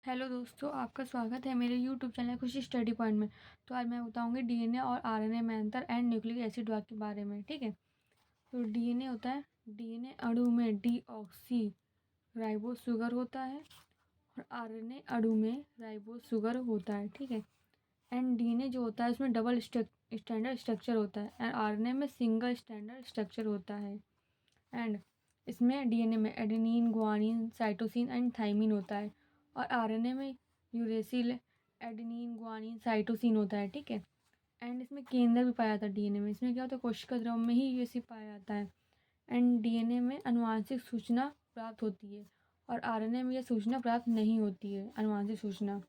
Hello दोस्तों, आपका स्वागत है मेरे यूट्यूब चैनल खुशी स्टडी पॉइंट में। तो आज मैं बताऊंगी डीएनए और आरएनए में अंतर एंड न्यूक्लिक एसिड के बारे में। ठीक है, तो डीएनए होता है, डीएनए अणु में डीऑक्सी राइबोस शुगर होता है और आरएनए अणु में राइबोस शुगर होता है। ठीक है, एंड डीएनए जो होता है उसमें डबल स्टैंडर्ड स्ट्रक्चर होता है एंड आरएनए में सिंगल स्टैंडर्ड स्ट्रक्चर होता है। एंड इसमें डीएनए में adenine, guanine, cytosine and thymine होता है और आरएनए में यूरेसिल, एडेनिन, ग्वानिन, साइटोसिन होता है। ठीक है, एंड इसमें केंद्र भी पाया जाता है डीएनए में। इसमें क्या होता है, कोशिका द्रव में ही ये सब पाया जाता है। एंड डीएनए में आनुवांशिक सूचना प्राप्त होती है और आरएनए में यह सूचना प्राप्त नहीं होती है। आनुवांशिक सूचना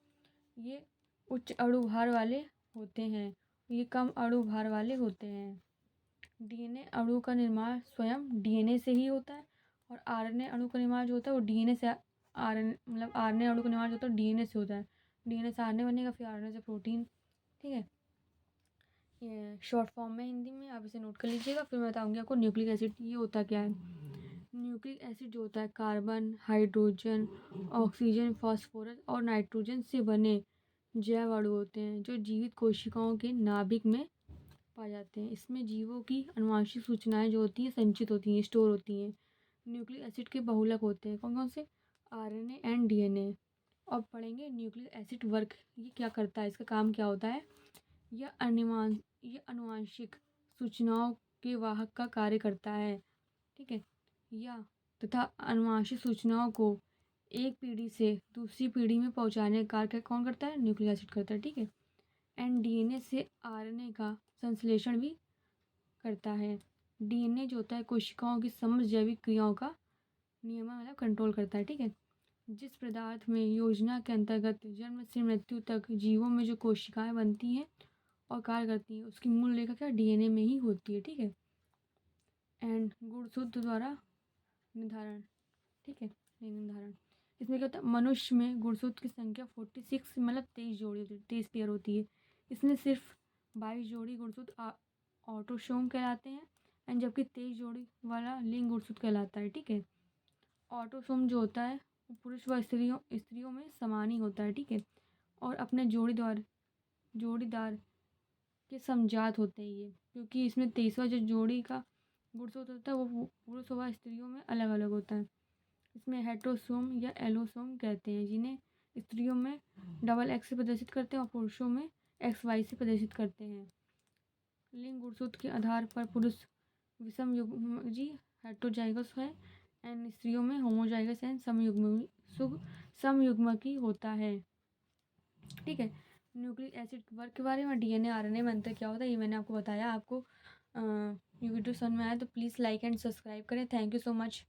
ये उच्च अणु भार वाले होते हैं, ये कम अणु भार वाले होते हैं। डीएनए अणु का निर्माण स्वयं डीएनए से ही होता है और आरएनए अणु का निर्माण जो होता है वो डीएनए से आरएनए अणु का निर्माण जो होता है डीएनए से होता है। डीएनए से आरएनए बनेगा, फिर आरएनए से प्रोटीन। ठीक है, ये शॉर्ट फॉर्म में हिंदी में आप इसे नोट कर लीजिएगा। फिर मैं बताऊंगी आपको न्यूक्लिक एसिड ये होता क्या है। न्यूक्लिक एसिड जो होता है कार्बन, हाइड्रोजन, ऑक्सीजन, फास्फोरस और नाइट्रोजन से बने जैव अणु होते हैं जो जीवित कोशिकाओं के नाभिक में पाए जाते हैं। इसमें जीवों की आनुवांशिक सूचनाएं जो होती हैं संचित होती हैं, स्टोर होती हैं। न्यूक्लिक एसिड के बहुलक होते हैं, कौन कौन से, आरएनए एंड डीएनए। अब पढ़ेंगे न्यूक्लिक एसिड वर्क, ये क्या करता है, इसका काम क्या होता है। यह आनुवांशिक सूचनाओं के वाहक का कार्य करता है। ठीक है, या तथा आनुवांशिक सूचनाओं को एक पीढ़ी से दूसरी पीढ़ी में पहुंचाने का कार्य कौन करता है, न्यूक्लिक एसिड करता है। ठीक है, एंड डीएनए से आरएनए का संश्लेषण भी करता है। डीएनए जो होता है कोशिकाओं की समस्त जैविक क्रियाओं का नियमन कंट्रोल करता है। ठीक है, जिस पदार्थ में योजना के अंतर्गत जन्म से मृत्यु तक जीवों में जो कोशिकाएं बनती हैं और कार्य करती हैं उसकी मूल रेखा क्या डीएनए में ही होती है। ठीक है, एंड गुणसूत्र द्वारा निर्धारण। ठीक है, निर्धारण इसमें क्या होता है, मनुष्य में गुणसूत्र की संख्या 46 मतलब 23 जोड़ी होती है, 23 पेयर होती है। इसमें सिर्फ 22 जोड़ी गुणसूत्र ऑटोसोम कहलाते हैं एंड जबकि 23 जोड़ी वाला लिंग गुणसूत्र कहलाता है। ठीक है, ऑटोसोम जो होता है वो पुरुष व स्त्रियों में समान ही होता है। ठीक है, और अपने जोड़ीदार के समजात होते हैं ये, क्योंकि इसमें 23वां जो जोड़ी का गुणसूत्र होता है वो पुरुष व स्त्रियों में अलग अलग होता है। इसमें हेट्रोसोम या एलोसोम कहते हैं, जिन्हें स्त्रियों में डबल एक्स से प्रदर्शित करते हैं और पुरुषों में XY से प्रदर्शित करते हैं। लिंग गुणसूत्र के आधार पर पुरुष विषम युग्मजी हेट्रोजाइगस है एंड स्त्रियों में होमोजाइगस एंड समयुग्मकी होता है। ठीक है, न्यूक्लिक एसिड वर्क के बारे में, डीएनए आरएनए में अंतर क्या होता है ये मैंने आपको बताया। आपको ये वीडियो समझ में आया तो प्लीज़ लाइक एंड सब्सक्राइब करें। Thank you so much.